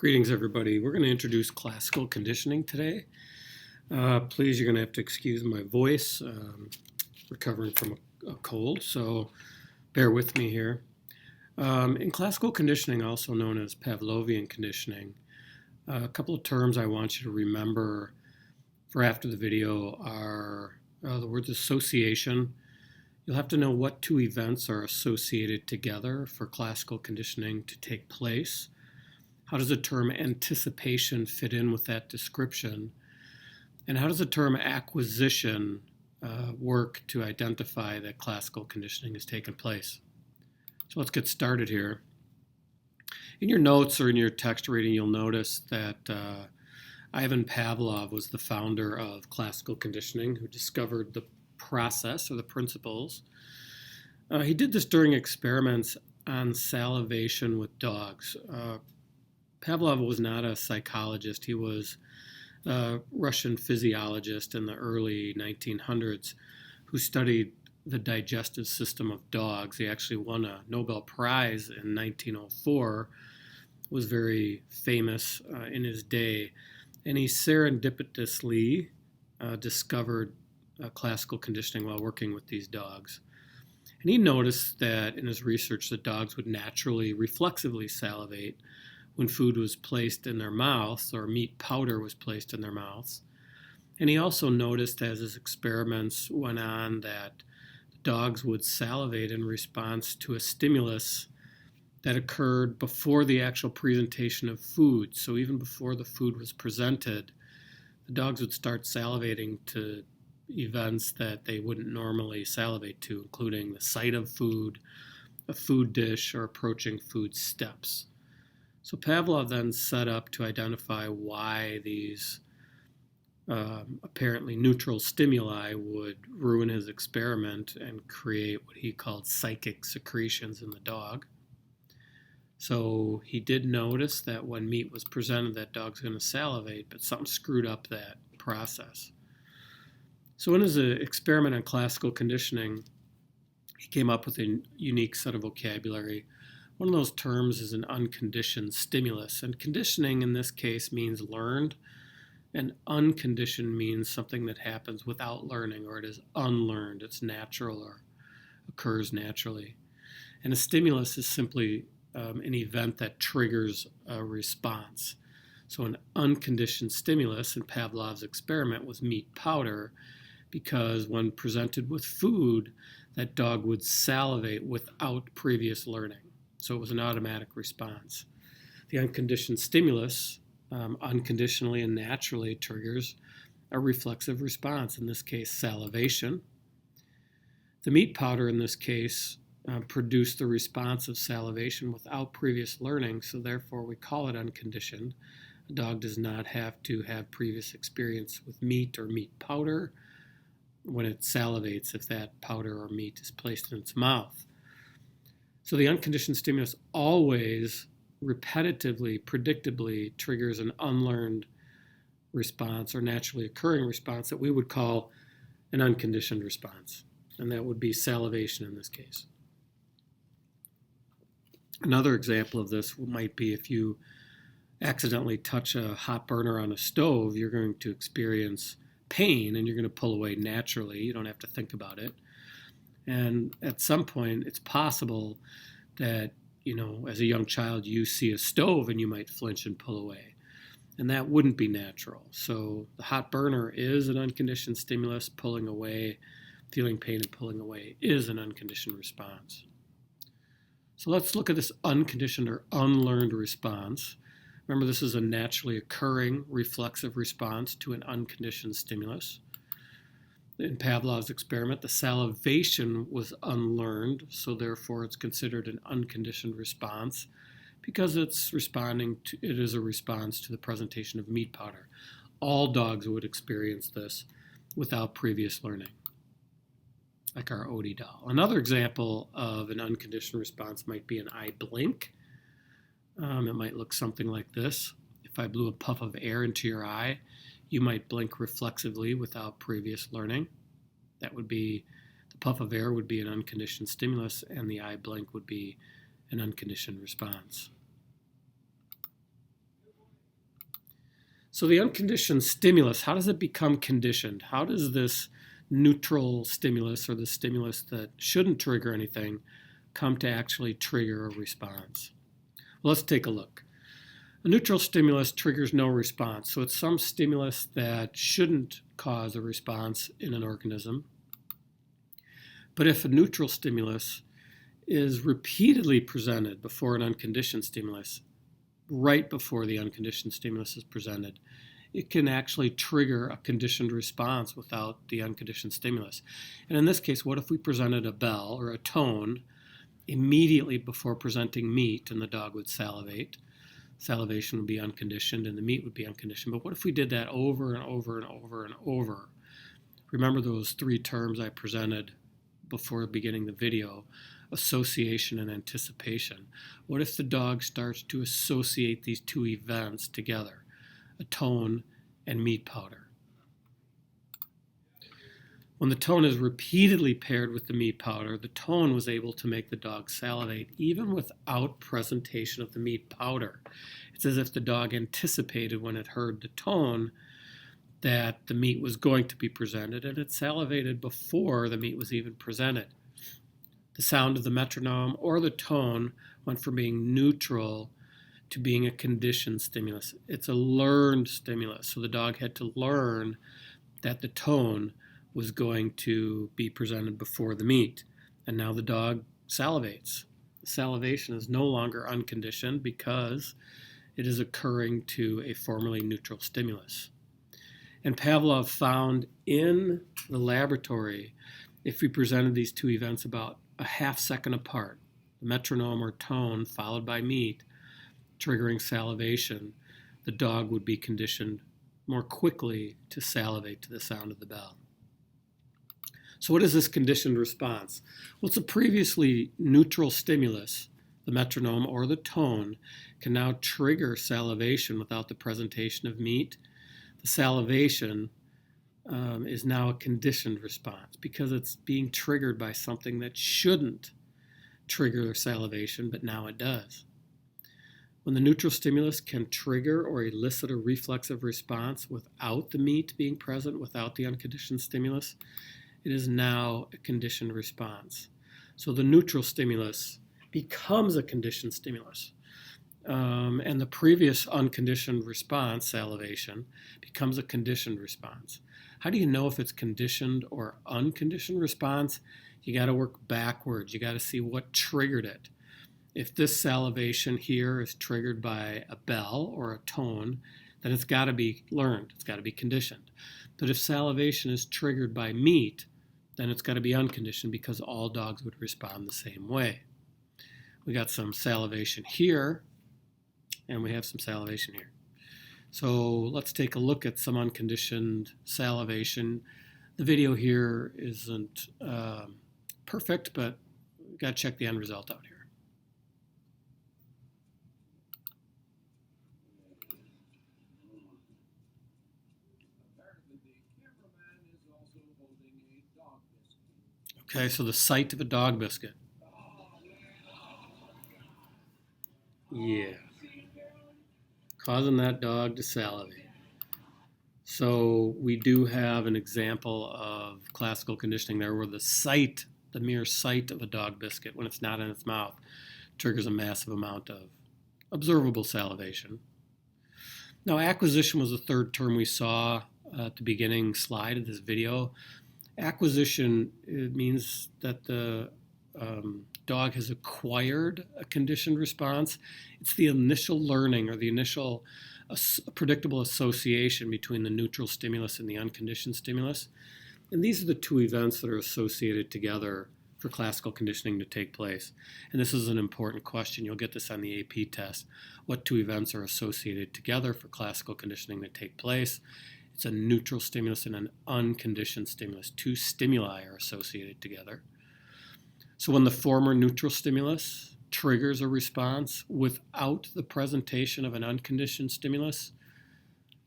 Greetings, everybody. We're going to introduce classical conditioning today. Please, you're going to have to excuse my voice. Recovering from a cold, so bear with me here. In classical conditioning, also known as Pavlovian conditioning, a couple of terms I want you to remember for after the video are the words association. You'll have to know what two events are associated together for classical conditioning to take place. How does the term anticipation fit in with that description? And how does the term acquisition work to identify that classical conditioning has taken place? So let's get started here. In your notes or in your text reading, you'll notice that Ivan Pavlov was the founder of classical conditioning, who discovered the process or the principles. He did this during experiments on salivation with dogs. Pavlov was not a psychologist. He was a Russian physiologist in the early 1900s who studied the digestive system of dogs. He actually won a Nobel Prize in 1904, was very famous in his day, and he serendipitously discovered classical conditioning while working with these dogs. And he noticed that in his research that dogs would naturally, reflexively salivate when food was placed in their mouths or meat powder was placed in their mouths. And he also noticed as his experiments went on that dogs would salivate in response to a stimulus that occurred before the actual presentation of food. So even before the food was presented, the dogs would start salivating to events that they wouldn't normally salivate to, including the sight of food, a food dish, or approaching food steps. So Pavlov then set up to identify why these apparently neutral stimuli would ruin his experiment and create what he called psychic secretions in the dog. So he did notice that when meat was presented, that dog's going to salivate, but something screwed up that process. So in his experiment on classical conditioning, he came up with a unique set of vocabulary. One of those terms is an unconditioned stimulus, and conditioning in this case means learned, and unconditioned means something that happens without learning, or it is unlearned, it's natural or occurs naturally. And a stimulus is simply an event that triggers a response. So an unconditioned stimulus in Pavlov's experiment was meat powder, because when presented with food, that dog would salivate without previous learning. So it was an automatic response. The unconditioned stimulus unconditionally and naturally triggers a reflexive response, in this case salivation. The meat powder in this case produced the response of salivation without previous learning, so therefore we call it unconditioned. A dog does not have to have previous experience with meat or meat powder when it salivates if that powder or meat is placed in its mouth. So the unconditioned stimulus always repetitively, predictably triggers an unlearned response or naturally occurring response that we would call an unconditioned response. And that would be salivation in this case. Another example of this might be if you accidentally touch a hot burner on a stove, you're going to experience pain and you're going to pull away naturally. You don't have to think about it. And at some point, it's possible that, as a young child, you see a stove and you might flinch and pull away. And that wouldn't be natural. So the hot burner is an unconditioned stimulus. Pulling away, feeling pain and pulling away is an unconditioned response. So let's look at this unconditioned or unlearned response. Remember, this is a naturally occurring reflexive response to an unconditioned stimulus. In Pavlov's experiment, the salivation was unlearned, so therefore it's considered an unconditioned response because it is a response to the presentation of meat powder. All dogs would experience this without previous learning, like our Odie doll. Another example of an unconditioned response might be an eye blink. It might look something like this. If I blew a puff of air into your eye, you might blink reflexively without previous learning. That would be, the puff of air would be an unconditioned stimulus, and the eye blink would be an unconditioned response. So the unconditioned stimulus, how does it become conditioned? How does this neutral stimulus, or the stimulus that shouldn't trigger anything, come to actually trigger a response? Well, let's take a look. A neutral stimulus triggers no response. So it's some stimulus that shouldn't cause a response in an organism. But if a neutral stimulus is repeatedly presented before an unconditioned stimulus, right before the unconditioned stimulus is presented, it can actually trigger a conditioned response without the unconditioned stimulus. And in this case, what if we presented a bell or a tone immediately before presenting meat, and the dog would salivate? Salivation would be unconditioned and the meat would be unconditioned. But what if we did that over and over and over and over? Remember those three terms I presented before beginning the video: association and anticipation. What if the dog starts to associate these two events together, a tone and meat powder? When the tone is repeatedly paired with the meat powder, the tone was able to make the dog salivate even without presentation of the meat powder. It's as if the dog anticipated when it heard the tone that the meat was going to be presented, and it salivated before the meat was even presented. The sound of the metronome or the tone went from being neutral to being a conditioned stimulus. It's a learned stimulus, so the dog had to learn that the tone was going to be presented before the meat, and now the dog salivates. Salivation is no longer unconditioned because it is occurring to a formerly neutral stimulus. And Pavlov found in the laboratory, if we presented these two events about a half second apart, the metronome or tone followed by meat triggering salivation, the dog would be conditioned more quickly to salivate to the sound of the bell. So what is this conditioned response? Well, it's a previously neutral stimulus, the metronome or the tone, can now trigger salivation without the presentation of meat. The salivation is now a conditioned response because it's being triggered by something that shouldn't trigger salivation, but now it does. When the neutral stimulus can trigger or elicit a reflexive response without the meat being present, without the unconditioned stimulus, it is now a conditioned response. So the neutral stimulus becomes a conditioned stimulus. And the previous unconditioned response, salivation, becomes a conditioned response. How do you know if it's conditioned or unconditioned response? You got to work backwards. You got to see what triggered it. If this salivation here is triggered by a bell or a tone, then it's got to be learned. It's got to be conditioned. But if salivation is triggered by meat, then it's got to be unconditioned because all dogs would respond the same way. We got some salivation here, and we have some salivation here. So let's take a look at some unconditioned salivation. The video here isn't perfect, but we've got to check the end result out here. Okay, so the sight of a dog biscuit. Yeah. Causing that dog to salivate. So we do have an example of classical conditioning there where the mere sight of a dog biscuit, when it's not in its mouth, triggers a massive amount of observable salivation. Now, acquisition was the third term we saw at the beginning slide of this video. Acquisition, it means that the dog has acquired a conditioned response. It's the initial learning or the initial predictable association between the neutral stimulus and the unconditioned stimulus. And these are the two events that are associated together for classical conditioning to take place. And this is an important question. You'll get this on the AP test. What two events are associated together for classical conditioning to take place? It's a neutral stimulus and an unconditioned stimulus. Two stimuli are associated together. So when the former neutral stimulus triggers a response without the presentation of an unconditioned stimulus,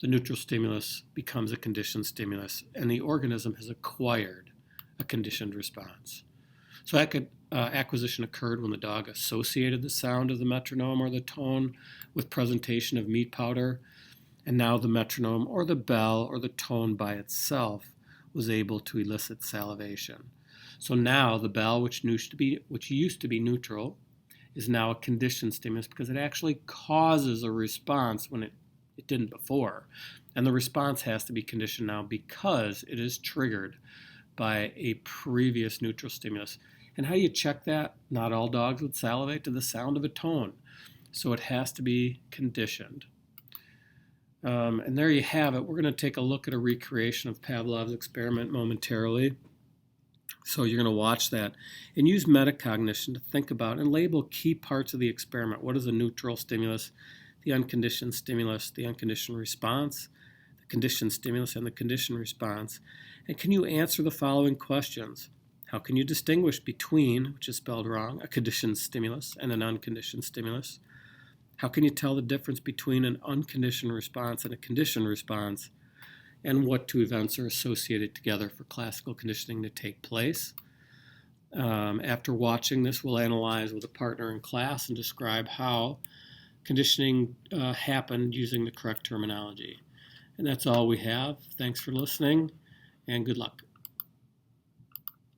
the neutral stimulus becomes a conditioned stimulus, and the organism has acquired a conditioned response. So acquisition occurred when the dog associated the sound of the metronome or the tone with presentation of meat powder. And now the metronome or the bell or the tone by itself was able to elicit salivation. So now the bell, which used to be neutral, is now a conditioned stimulus because it actually causes a response when it didn't before. And the response has to be conditioned now because it is triggered by a previous neutral stimulus. And how do you check that? Not all dogs would salivate to the sound of a tone. So it has to be conditioned. And there you have it. We're going to take a look at a recreation of Pavlov's experiment momentarily. So you're going to watch that and use metacognition to think about and label key parts of the experiment. What is a neutral stimulus, the unconditioned stimulus, the unconditioned response, the conditioned stimulus, and the conditioned response? And can you answer the following questions? How can you distinguish between, which is spelled wrong, a conditioned stimulus and an unconditioned stimulus? How can you tell the difference between an unconditioned response and a conditioned response? And what two events are associated together for classical conditioning to take place? After watching this, we'll analyze with a partner in class and describe how conditioning happened using the correct terminology. And that's all we have. Thanks for listening, and good luck.